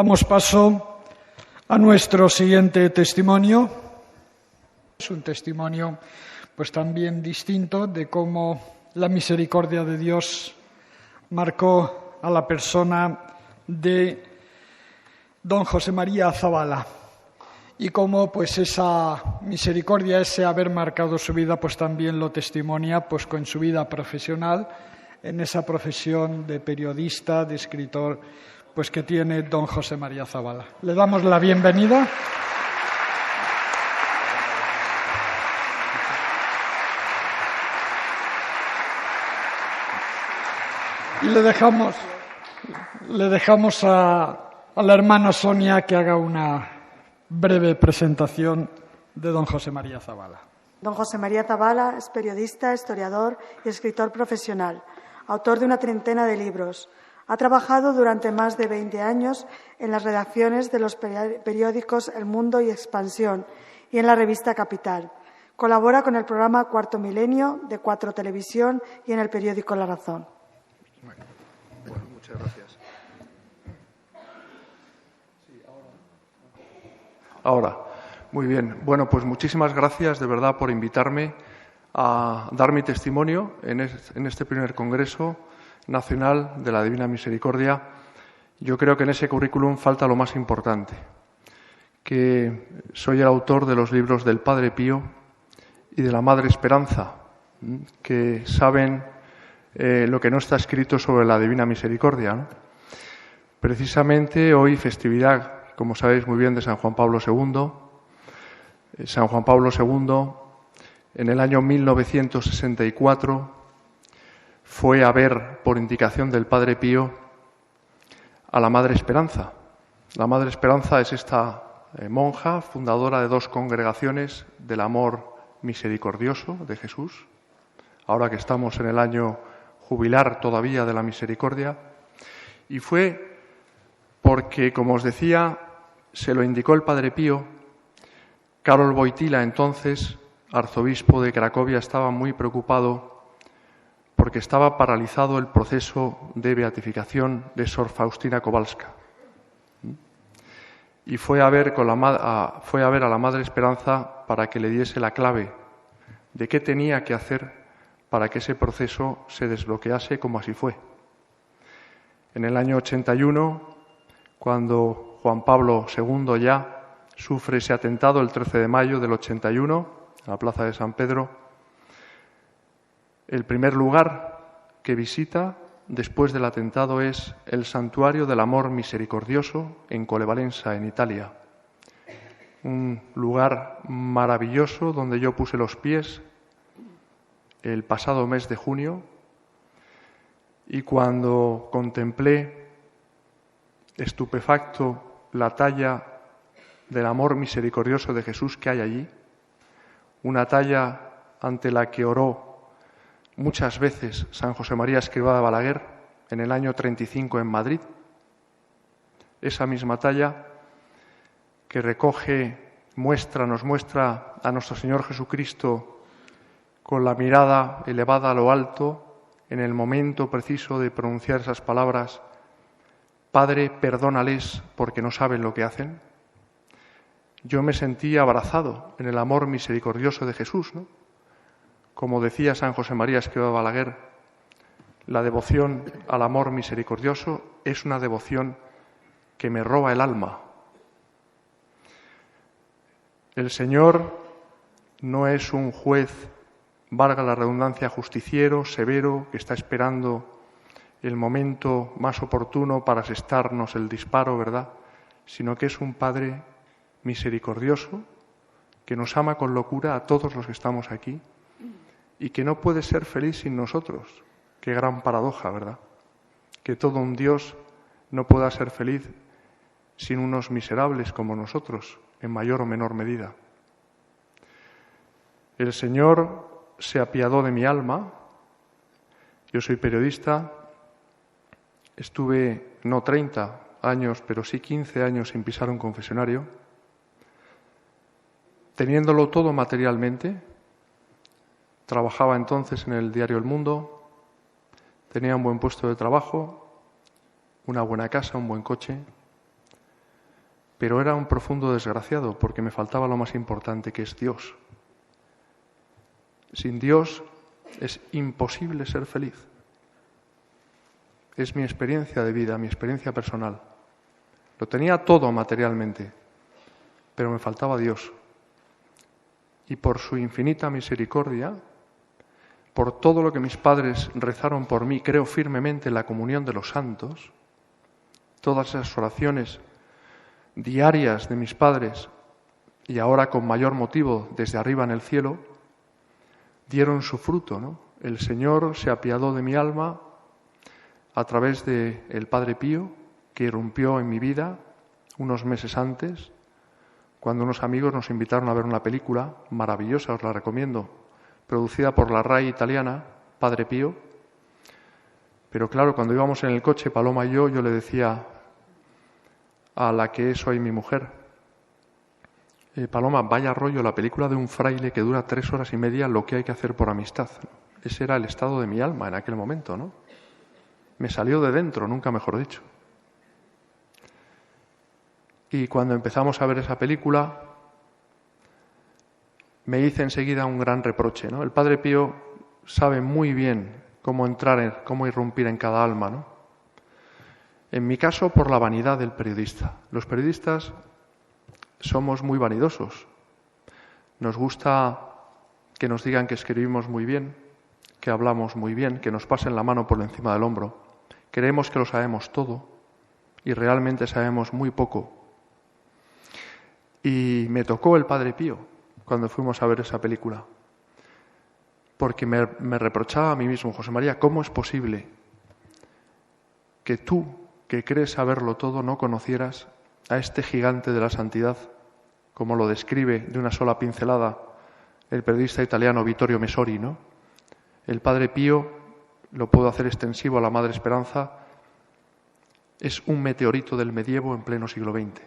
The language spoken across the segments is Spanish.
Damos paso a nuestro siguiente testimonio. Es un testimonio pues también distinto de cómo la misericordia de Dios marcó a la persona de don José María Zabala y cómo pues esa misericordia, ese haber marcado su vida, pues también lo testimonia pues con su vida profesional, en esa profesión de periodista, de escritor, pues que tiene don José María Zabala. Le damos la bienvenida. Y le dejamos a la hermana Sonia que haga una breve presentación de don José María Zabala. Don José María Zabala es periodista, historiador y escritor profesional, autor de una treintena de libros. Ha trabajado durante más de 20 años en las redacciones de los periódicos El Mundo y Expansión y en la revista Capital. Colabora con el programa Cuarto Milenio de Cuatro Televisión y en el periódico La Razón. Bueno, muchas gracias. Ahora, muy bien. Bueno, pues muchísimas gracias de verdad por invitarme a dar mi testimonio en este primer Congreso Nacional de la Divina Misericordia. Yo creo que en ese currículum falta lo más importante, que soy el autor de los libros del Padre Pío y de la Madre Esperanza, que saben lo que no está escrito sobre la Divina Misericordia, ¿no? Precisamente hoy, festividad, como sabéis muy bien, de San Juan Pablo II. San Juan Pablo II, en el año 1964, fue a ver, por indicación del Padre Pío, a la Madre Esperanza. La Madre Esperanza es esta monja, fundadora de dos congregaciones del amor misericordioso de Jesús, ahora que estamos en el año jubilar todavía de la misericordia, y fue porque, como os decía, se lo indicó el Padre Pío. Karol Wojtyła, entonces arzobispo de Cracovia, estaba muy preocupado porque estaba paralizado el proceso de beatificación de Sor Faustina Kowalska. Y fue a ver a la Madre Esperanza para que le diese la clave de qué tenía que hacer para que ese proceso se desbloquease, como así fue. En el año 81, cuando Juan Pablo II ya sufre ese atentado, el 13 de mayo del 81, en la plaza de San Pedro, el primer lugar que visita después del atentado es el Santuario del Amor Misericordioso en Colevalenza, en Italia. Un lugar maravilloso donde yo puse los pies el pasado mes de junio, y cuando contemplé estupefacto la talla del amor misericordioso de Jesús que hay allí, una talla ante la que oró muchas veces San José María Escrivá de Balaguer en el año 35 en Madrid, esa misma talla que nos muestra a nuestro Señor Jesucristo con la mirada elevada a lo alto, en el momento preciso de pronunciar esas palabras: Padre, perdónales porque no saben lo que hacen. Yo me sentí abrazado en el amor misericordioso de Jesús, ¿no? Como decía San José María Escrivá de Balaguer, la devoción al amor misericordioso es una devoción que me roba el alma. El Señor no es un juez, valga la redundancia, justiciero, severo, que está esperando el momento más oportuno para asestarnos el disparo, ¿verdad? Sino que es un Padre misericordioso que nos ama con locura a todos los que estamos aquí y que no puede ser feliz sin nosotros. Qué gran paradoja, ¿verdad? Que todo un Dios no pueda ser feliz sin unos miserables como nosotros, en mayor o menor medida. El Señor se apiadó de mi alma. Yo soy periodista, estuve no 30 años, pero sí 15 años sin pisar un confesionario, teniéndolo todo materialmente. Trabajaba entonces en el diario El Mundo, tenía un buen puesto de trabajo, una buena casa, un buen coche, pero era un profundo desgraciado porque me faltaba lo más importante, que es Dios. Sin Dios es imposible ser feliz. Es mi experiencia de vida, mi experiencia personal. Lo tenía todo materialmente, pero me faltaba Dios. Y por su infinita misericordia, por todo lo que mis padres rezaron por mí, creo firmemente en la comunión de los santos, todas esas oraciones diarias de mis padres, y ahora con mayor motivo desde arriba en el cielo, dieron su fruto, ¿no? El Señor se apiadó de mi alma a través del Padre Pío, que irrumpió en mi vida unos meses antes, cuando unos amigos nos invitaron a ver una película maravillosa, os la recomiendo, producida por la RAI italiana, Padre Pío. Pero claro, cuando íbamos en el coche, Paloma y yo le decía a la que es hoy mi mujer, Paloma, vaya rollo la película de un fraile que dura 3 horas y media, lo que hay que hacer por amistad. Ese era el estado de mi alma en aquel momento, ¿no? Me salió de dentro, nunca mejor dicho. Y cuando empezamos a ver esa película, me hice enseguida un gran reproche, ¿no? El Padre Pío sabe muy bien cómo entrar, cómo irrumpir en cada alma, ¿no? En mi caso, por la vanidad del periodista. Los periodistas somos muy vanidosos. Nos gusta que nos digan que escribimos muy bien, que hablamos muy bien, que nos pasen la mano por encima del hombro. Creemos que lo sabemos todo y realmente sabemos muy poco. Y me tocó el Padre Pío cuando fuimos a ver esa película, porque me reprochaba a mí mismo, José María, ¿cómo es posible que tú, que crees saberlo todo, no conocieras a este gigante de la santidad, como lo describe de una sola pincelada el periodista italiano Vittorio Messori, ¿no? El Padre Pío, lo puedo hacer extensivo a la Madre Esperanza, es un meteorito del medievo en pleno siglo XX.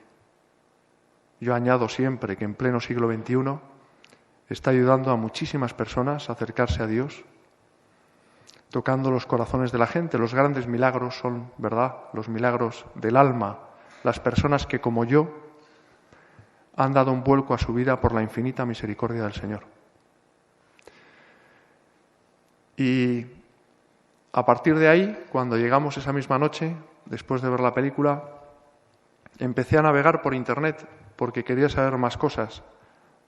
Yo añado siempre que en pleno siglo XXI está ayudando a muchísimas personas a acercarse a Dios, tocando los corazones de la gente. Los grandes milagros son, ¿verdad?, los milagros del alma, las personas que, como yo, han dado un vuelco a su vida por la infinita misericordia del Señor. Y a partir de ahí, cuando llegamos esa misma noche, después de ver la película, empecé a navegar por Internet porque quería saber más cosas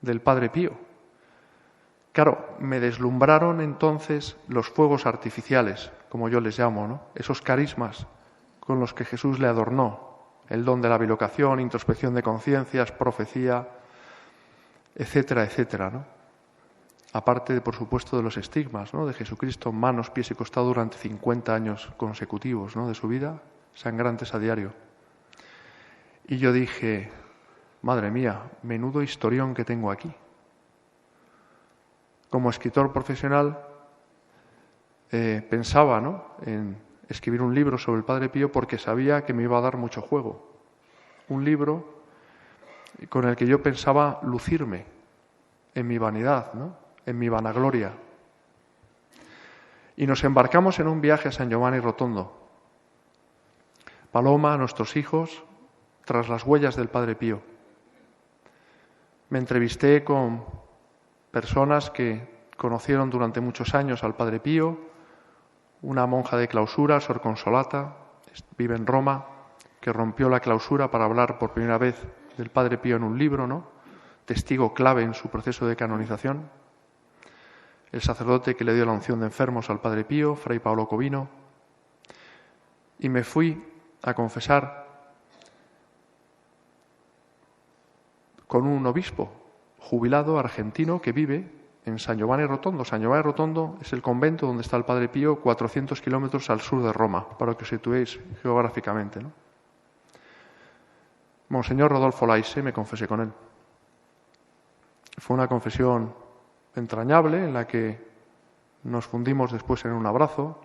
del Padre Pío. Claro, me deslumbraron entonces los fuegos artificiales, como yo les llamo, ¿no? Esos carismas con los que Jesús le adornó, el don de la bilocación, introspección de conciencias, profecía, etcétera, etcétera, ¿no? Aparte, por supuesto, de los estigmas, ¿no?, de Jesucristo, manos, pies y costado durante 50 años consecutivos, ¿no?, de su vida, sangrantes a diario. Y yo dije, madre mía, menudo historión que tengo aquí. Como escritor profesional pensaba, ¿no?, en escribir un libro sobre el Padre Pío porque sabía que me iba a dar mucho juego. Un libro con el que yo pensaba lucirme en mi vanidad, ¿no?, en mi vanagloria. Y nos embarcamos en un viaje a San Giovanni Rotondo. Paloma, nuestros hijos, tras las huellas del Padre Pío. Me entrevisté con personas que conocieron durante muchos años al Padre Pío, una monja de clausura, Sor Consolata, vive en Roma, que rompió la clausura para hablar por primera vez del Padre Pío en un libro, ¿no?, testigo clave en su proceso de canonización. El sacerdote que le dio la unción de enfermos al Padre Pío, Fray Paolo Covino. Y me fui a confesar con un obispo jubilado argentino que vive en San Giovanni Rotondo. San Giovanni Rotondo es el convento donde está el Padre Pío, 400 kilómetros al sur de Roma, para que os situéis geográficamente, ¿no? Monseñor Rodolfo Laise, me confesé con él. Fue una confesión entrañable en la que nos fundimos después en un abrazo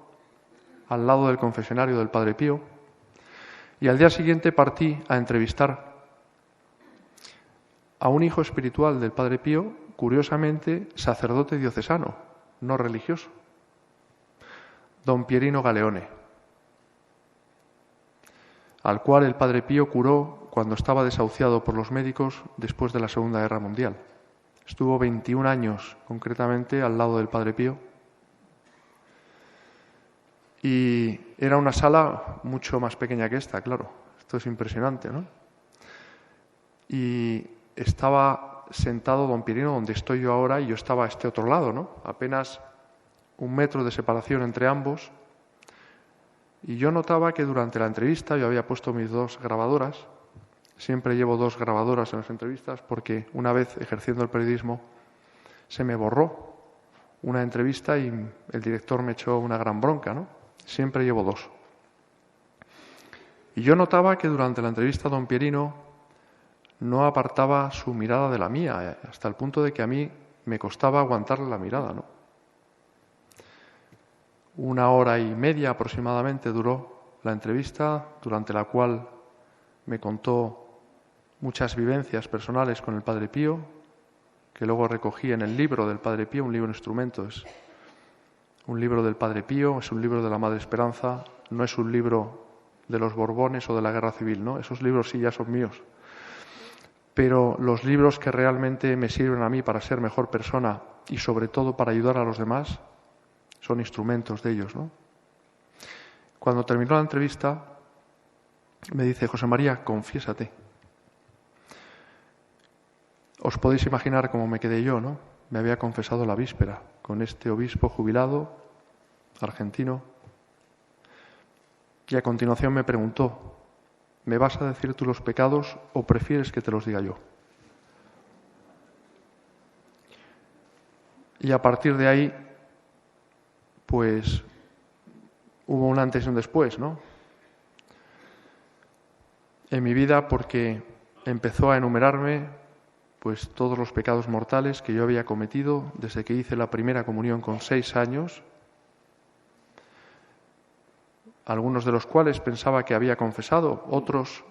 al lado del confesionario del Padre Pío, y al día siguiente partí a entrevistar a un hijo espiritual del Padre Pío, curiosamente sacerdote diocesano, no religioso, don Pierino Galeone, al cual el Padre Pío curó cuando estaba desahuciado por los médicos después de la Segunda Guerra Mundial. Estuvo 21 años, concretamente, al lado del Padre Pío. Y era una sala mucho más pequeña que esta, claro. Esto es impresionante, ¿no? Y estaba sentado don Pierino donde estoy yo ahora y yo estaba a este otro lado, ¿no? Apenas 1 metro de separación entre ambos. Y yo notaba que durante la entrevista yo había puesto mis 2 grabadoras. Siempre llevo 2 grabadoras en las entrevistas porque una vez ejerciendo el periodismo se me borró una entrevista y el director me echó una gran bronca, ¿no? Siempre llevo 2. Y yo notaba que durante la entrevista don Pierino no apartaba su mirada de la mía, hasta el punto de que a mí me costaba aguantarle la mirada, ¿no? 1 hora y media aproximadamente duró la entrevista, durante la cual me contó muchas vivencias personales con el Padre Pío, que luego recogí en el libro del Padre Pío, un libro instrumento. Es un libro del Padre Pío, es un libro de la Madre Esperanza, no es un libro de los Borbones o de la Guerra Civil, ¿no? Esos libros sí ya son míos. Pero los libros que realmente me sirven a mí para ser mejor persona y sobre todo para ayudar a los demás son instrumentos de ellos, ¿no? Cuando terminó la entrevista me dice: José María, confiésate. Os podéis imaginar cómo me quedé yo, ¿no? Me había confesado la víspera con este obispo jubilado argentino y a continuación me preguntó: ¿me vas a decir tú los pecados o prefieres que te los diga yo? Y a partir de ahí, pues hubo un antes y un después, ¿no? En mi vida, porque empezó a enumerarme pues todos los pecados mortales que yo había cometido desde que hice la primera comunión con 6 años, algunos de los cuales pensaba que había confesado, otros,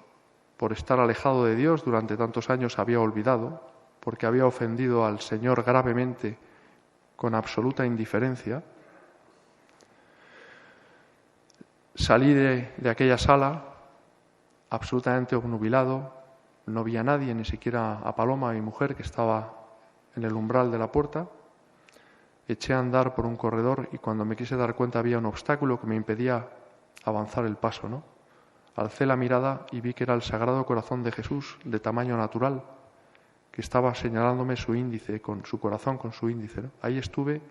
por estar alejado de Dios durante tantos años, había olvidado, porque había ofendido al Señor gravemente, con absoluta indiferencia. Salí de aquella sala absolutamente obnubilado. No vi a nadie, ni siquiera a Paloma, mi mujer, que estaba en el umbral de la puerta. Eché a andar por un corredor y cuando me quise dar cuenta había un obstáculo que me impedía avanzar el paso, ¿no? Alcé la mirada y vi que era el Sagrado Corazón de Jesús, de tamaño natural, que estaba señalándome su índice, con su corazón, con su índice, ¿no? Ahí estuve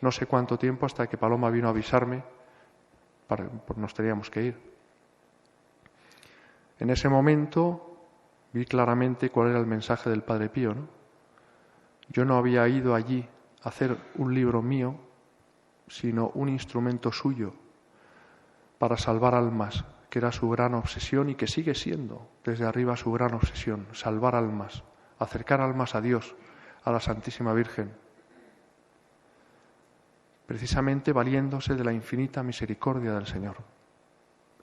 no sé cuánto tiempo hasta que Paloma vino a avisarme porque nos teníamos que ir. En ese momento vi claramente cuál era el mensaje del Padre Pío, ¿no? Yo no había ido allí a hacer un libro mío, sino un instrumento suyo para salvar almas, que era su gran obsesión y que sigue siendo desde arriba su gran obsesión: salvar almas, acercar almas a Dios, a la Santísima Virgen, precisamente valiéndose de la infinita misericordia del Señor.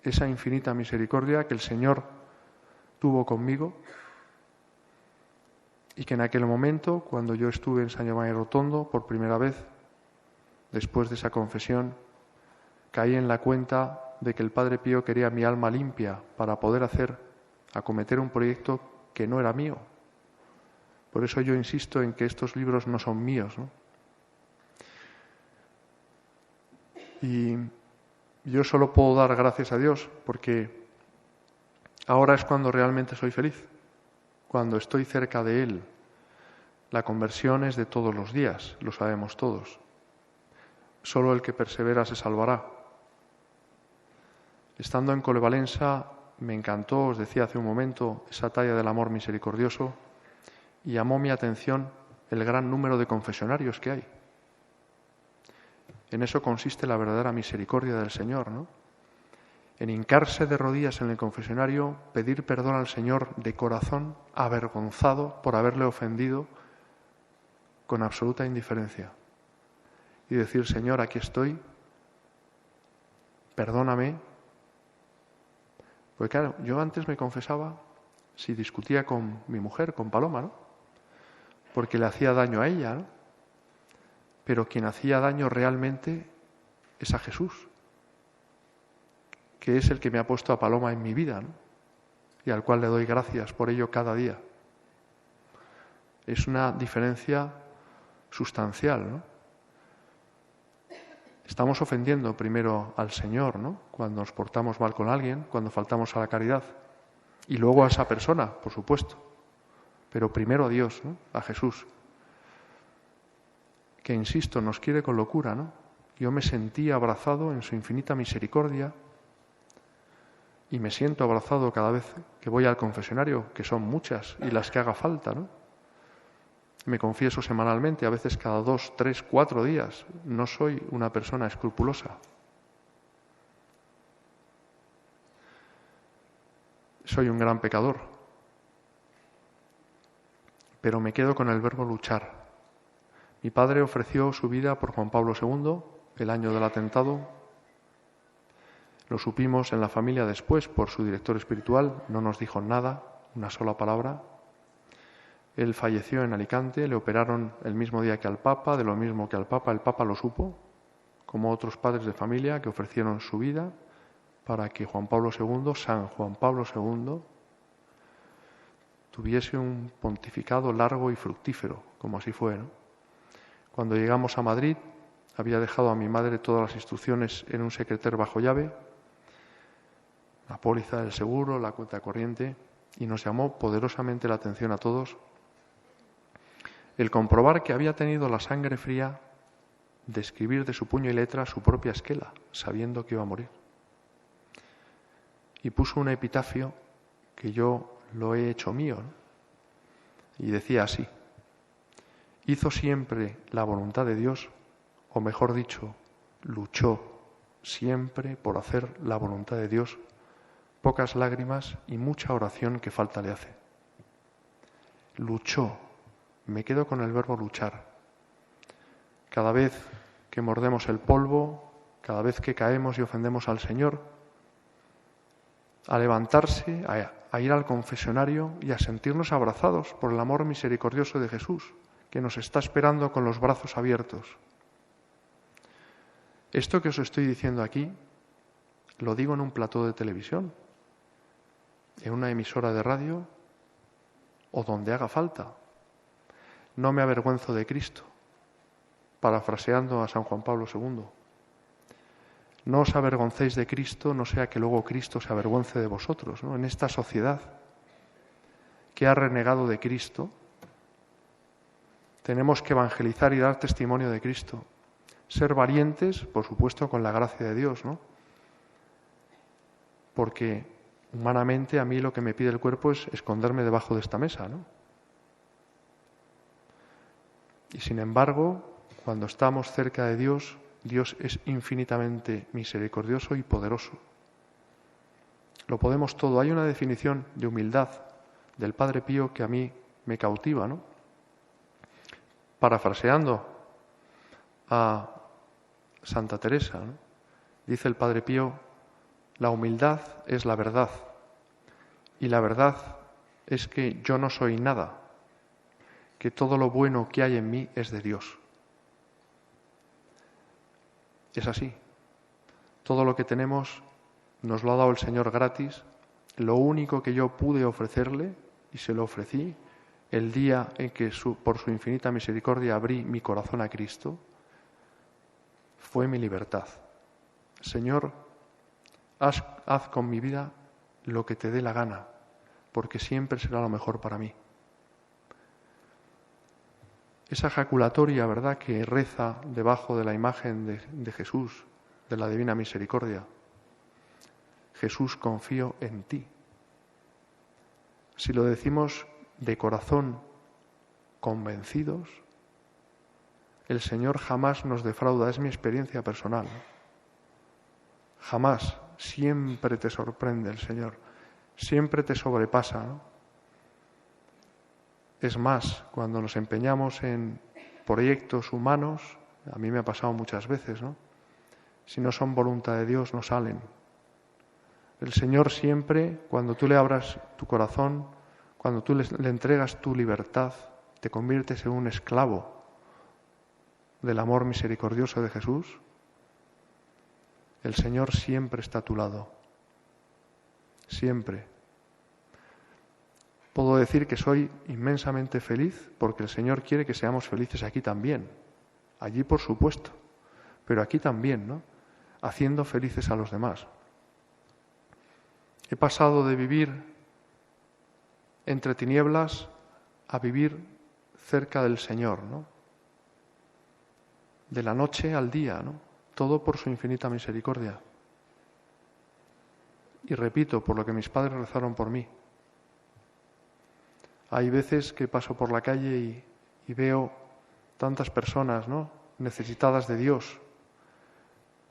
Esa infinita misericordia que el Señor tuvo conmigo y que en aquel momento, cuando yo estuve en San Giovanni Rotondo por primera vez, después de esa confesión, caí en la cuenta de que el Padre Pío quería mi alma limpia para poder acometer un proyecto que no era mío. Por eso yo insisto en que estos libros no son míos, ¿no? Y yo solo puedo dar gracias a Dios porque ahora es cuando realmente soy feliz, cuando estoy cerca de Él. La conversión es de todos los días, lo sabemos todos. Solo el que persevera se salvará. Estando en Colevalenza me encantó, os decía hace un momento, esa talla del amor misericordioso y llamó mi atención el gran número de confesionarios que hay. En eso consiste la verdadera misericordia del Señor, ¿no? En hincarse de rodillas en el confesionario, pedir perdón al Señor de corazón, avergonzado por haberle ofendido con absoluta indiferencia. Y decir: Señor, aquí estoy, perdóname. Porque claro, yo antes me confesaba si discutía con mi mujer, con Paloma, ¿no? Porque le hacía daño a ella, ¿no? Pero quien hacía daño realmente es a Jesús, que es el que me ha puesto a Paloma en mi vida, ¿no? y al cual le doy gracias por ello cada día. Es una diferencia sustancial, ¿no? Estamos ofendiendo primero al Señor, ¿no? Cuando nos portamos mal con alguien, cuando faltamos a la caridad, y luego a esa persona, por supuesto, pero primero a Dios, ¿no? A Jesús, que, insisto, nos quiere con locura, ¿no? Yo me sentí abrazado en su infinita misericordia y me siento abrazado cada vez que voy al confesionario, que son muchas y las que haga falta, ¿no? Me confieso semanalmente, a veces cada 2, 3, 4 días. No soy una persona escrupulosa. Soy un gran pecador. Pero me quedo con el verbo luchar. Mi padre ofreció su vida por Juan Pablo II, el año del atentado. Lo supimos en la familia después por su director espiritual. No nos dijo nada, una sola palabra. Él falleció en Alicante, le operaron el mismo día que al Papa, de lo mismo que al Papa. El Papa lo supo, como otros padres de familia que ofrecieron su vida para que Juan Pablo II, San Juan Pablo II, tuviese un pontificado largo y fructífero, como así fue, ¿no? Cuando llegamos a Madrid, había dejado a mi madre todas las instrucciones en un secreter bajo llave, la póliza del seguro, la cuenta corriente, y nos llamó poderosamente la atención a todos el comprobar que había tenido la sangre fría de escribir de su puño y letra su propia esquela, sabiendo que iba a morir. Y puso un epitafio que yo lo he hecho mío, ¿no? Y decía así: hizo siempre la voluntad de Dios, o mejor dicho, luchó siempre por hacer la voluntad de Dios, pocas lágrimas y mucha oración que falta le hace. Luchó. Me quedo con el verbo luchar. Cada vez que mordemos el polvo, cada vez que caemos y ofendemos al Señor, a levantarse, a ir al confesionario y a sentirnos abrazados por el amor misericordioso de Jesús, que nos está esperando con los brazos abiertos. Esto que os estoy diciendo aquí, lo digo en un plató de televisión, en una emisora de radio o donde haga falta. No me avergüenzo de Cristo, parafraseando a San Juan Pablo II. No os avergoncéis de Cristo, no sea que luego Cristo se avergüence de vosotros, ¿no? En esta sociedad que ha renegado de Cristo, tenemos que evangelizar y dar testimonio de Cristo. Ser valientes, por supuesto, con la gracia de Dios, ¿no? Porque humanamente a mí lo que me pide el cuerpo es esconderme debajo de esta mesa, ¿no? Y sin embargo, cuando estamos cerca de Dios, Dios es infinitamente misericordioso y poderoso. Lo podemos todo. Hay una definición de humildad del Padre Pío que a mí me cautiva, ¿no? Parafraseando a Santa Teresa, ¿no? Dice el Padre Pío: la humildad es la verdad, y la verdad es que yo no soy nada, que todo lo bueno que hay en mí es de Dios. Es así. Todo lo que tenemos nos lo ha dado el Señor gratis. Lo único que yo pude ofrecerle, y se lo ofrecí, el día en que por su infinita misericordia abrí mi corazón a Cristo, fue mi libertad. Señor, haz con mi vida lo que te dé la gana, porque siempre será lo mejor para mí. Esa jaculatoria, ¿verdad?, que reza debajo de la imagen de Jesús, de la Divina Misericordia. Jesús, confío en ti. Si lo decimos de corazón, convencidos, el Señor jamás nos defrauda. Es mi experiencia personal. Jamás. Siempre te sorprende el Señor. Siempre te sobrepasa, ¿no? Es más, cuando nos empeñamos en proyectos humanos, a mí me ha pasado muchas veces, ¿no? Si no son voluntad de Dios, no salen. El Señor siempre, cuando tú le abras tu corazón, cuando tú le entregas tu libertad, te conviertes en un esclavo del amor misericordioso de Jesús. El Señor siempre está a tu lado. Siempre. puedo decir que soy inmensamente feliz porque el Señor quiere que seamos felices aquí también. Allí, por supuesto, pero aquí también, ¿no? Haciendo felices a los demás. He pasado de vivir entre tinieblas a vivir cerca del Señor, ¿no? De la noche al día, ¿no? Todo por su infinita misericordia. Y repito, por lo que mis padres rezaron por mí. Hay veces que paso por la calle y veo tantas personas, ¿no?, necesitadas de Dios.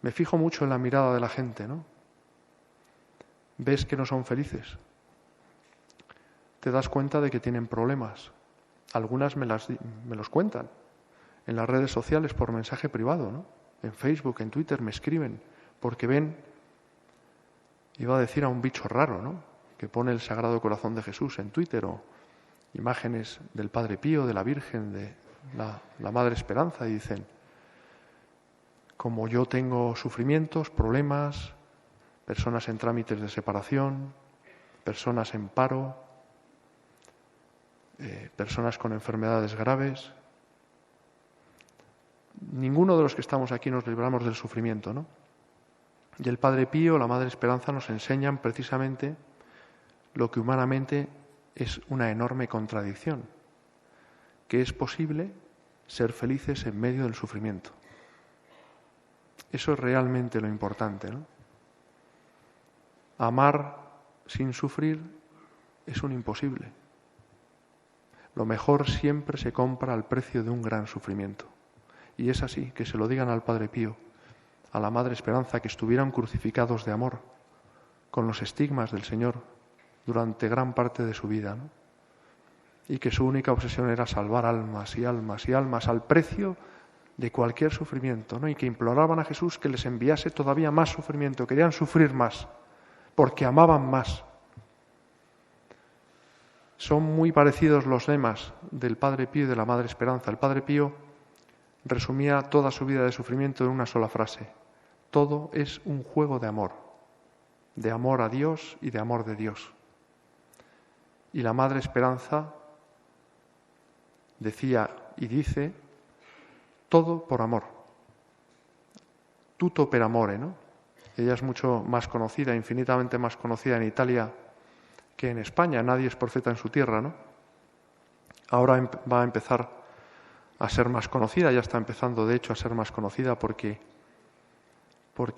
Me fijo mucho en la mirada de la gente, ¿no? Ves que no son felices. Te das cuenta de que tienen problemas. Algunas me los cuentan en las redes sociales por mensaje privado, ¿no? En Facebook, en Twitter me escriben porque ven, iba a decir a un bicho raro, ¿no?, que pone el Sagrado Corazón de Jesús en Twitter, o imágenes del Padre Pío, de la Virgen, de la Madre Esperanza, y dicen: como yo tengo sufrimientos, problemas, personas en trámites de separación, personas en paro, personas con enfermedades graves. Ninguno de los que estamos aquí nos libramos del sufrimiento, ¿no? Y el Padre Pío, la Madre Esperanza nos enseñan precisamente lo que humanamente es una enorme contradicción, que es posible ser felices en medio del sufrimiento. Eso es realmente lo importante, ¿no? Amar sin sufrir es un imposible. Lo mejor siempre se compra al precio de un gran sufrimiento. Y es así, que se lo digan al Padre Pío, a la Madre Esperanza, que estuvieron crucificados de amor, con los estigmas del Señor durante gran parte de su vida, ¿no? Y que su única obsesión era salvar almas y almas y almas al precio de cualquier sufrimiento, ¿no? Y que imploraban a Jesús que les enviase todavía más sufrimiento, querían sufrir más, porque amaban más. Son muy parecidos los lemas del Padre Pío y de la Madre Esperanza. El Padre Pío resumía toda su vida de sufrimiento en una sola frase: todo es un juego de amor a Dios y de amor de Dios. Y la Madre Esperanza decía y dice: todo por amor. Tutto per amore, ¿no? Ella es mucho más conocida, infinitamente más conocida en Italia que en España. Nadie es profeta en su tierra, ¿no? Ahora va a empezar a ser más conocida, ya está empezando de hecho a ser más conocida porque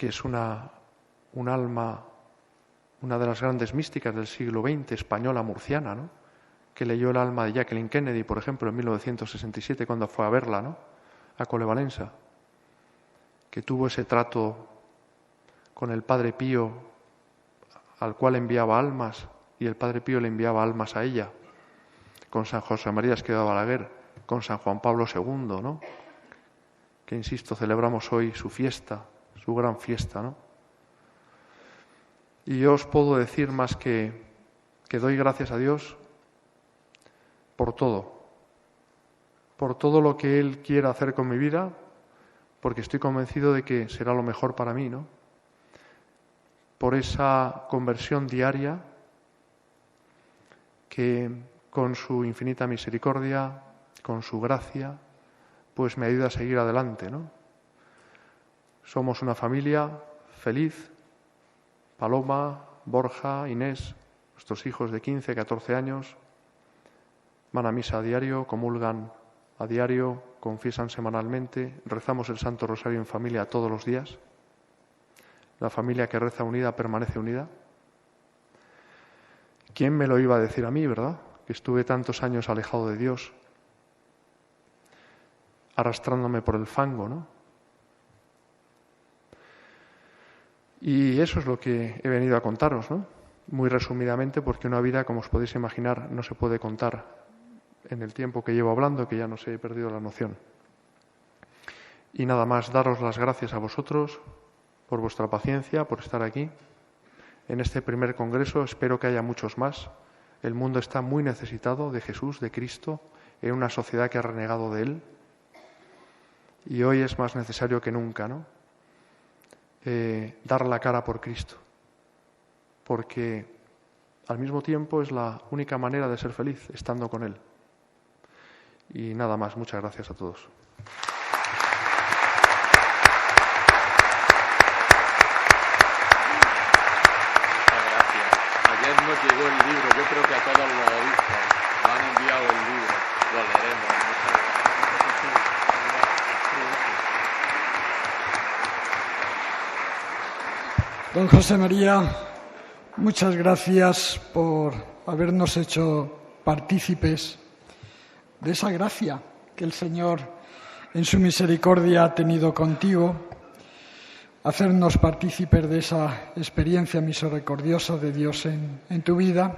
es un alma, una de las grandes místicas del siglo XX, española, murciana, ¿no?, que leyó el alma de Jacqueline Kennedy, por ejemplo, en 1967, cuando fue a verla, ¿no?, a Colevalenza, que tuvo ese trato con el Padre Pío, al cual enviaba almas, y el Padre Pío le enviaba almas a ella, con San José María Escrivá Balaguer, con San Juan Pablo II, ¿no?, que, insisto, celebramos hoy su fiesta, su gran fiesta, ¿no? Y yo os puedo decir más que doy gracias a Dios por todo lo que Él quiera hacer con mi vida, porque estoy convencido de que será lo mejor para mí, ¿no? Por esa conversión diaria que, con su infinita misericordia, con su gracia, pues me ayuda a seguir adelante, ¿no? Somos una familia feliz, Paloma, Borja, Inés, nuestros hijos de 15, 14 años, van a misa a diario, comulgan a diario, confiesan semanalmente, rezamos el Santo Rosario en familia todos los días. La familia que reza unida permanece unida. ¿Quién me lo iba a decir a mí, verdad? Que estuve tantos años alejado de Dios, arrastrándome por el fango, ¿no? Y eso es lo que he venido a contaros, ¿no? Muy resumidamente, porque una vida, como os podéis imaginar, no se puede contar en el tiempo que llevo hablando, que ya no sé, he perdido la noción. Y nada más, daros las gracias a vosotros por vuestra paciencia, por estar aquí en este primer congreso. Espero que haya muchos más. El mundo está muy necesitado de Jesús, de Cristo, en una sociedad que ha renegado de Él. Y hoy es más necesario que nunca, ¿no?, dar la cara por Cristo, porque al mismo tiempo es la única manera de ser feliz, estando con Él. Y nada más, muchas gracias a todos. Ayer nos llegó el libro, yo creo que a todos los obispos nos han enviado el libro, lo leeremos. Don José María, muchas gracias por habernos hecho partícipes de esa gracia que el Señor en su misericordia ha tenido contigo, hacernos partícipes de esa experiencia misericordiosa de Dios en tu vida,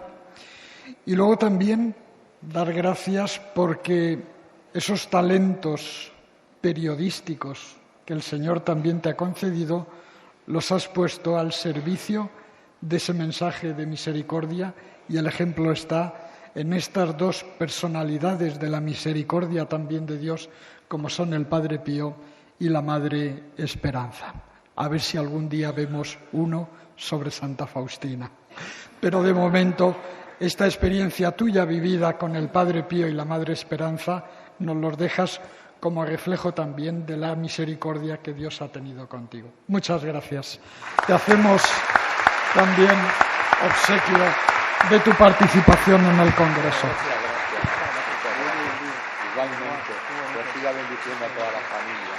y luego también dar gracias porque esos talentos periodísticos que el Señor también te ha concedido los has puesto al servicio de ese mensaje de misericordia, y el ejemplo está en estas dos personalidades de la misericordia también de Dios, como son el Padre Pío y la Madre Esperanza. A ver si algún día vemos uno sobre Santa Faustina. Pero de momento, esta experiencia tuya vivida con el Padre Pío y la Madre Esperanza nos los dejas como reflejo también de la misericordia que Dios ha tenido contigo. Muchas gracias. Te hacemos también obsequio de tu participación en el Congreso. Igualmente, reciba bendición a toda la familia.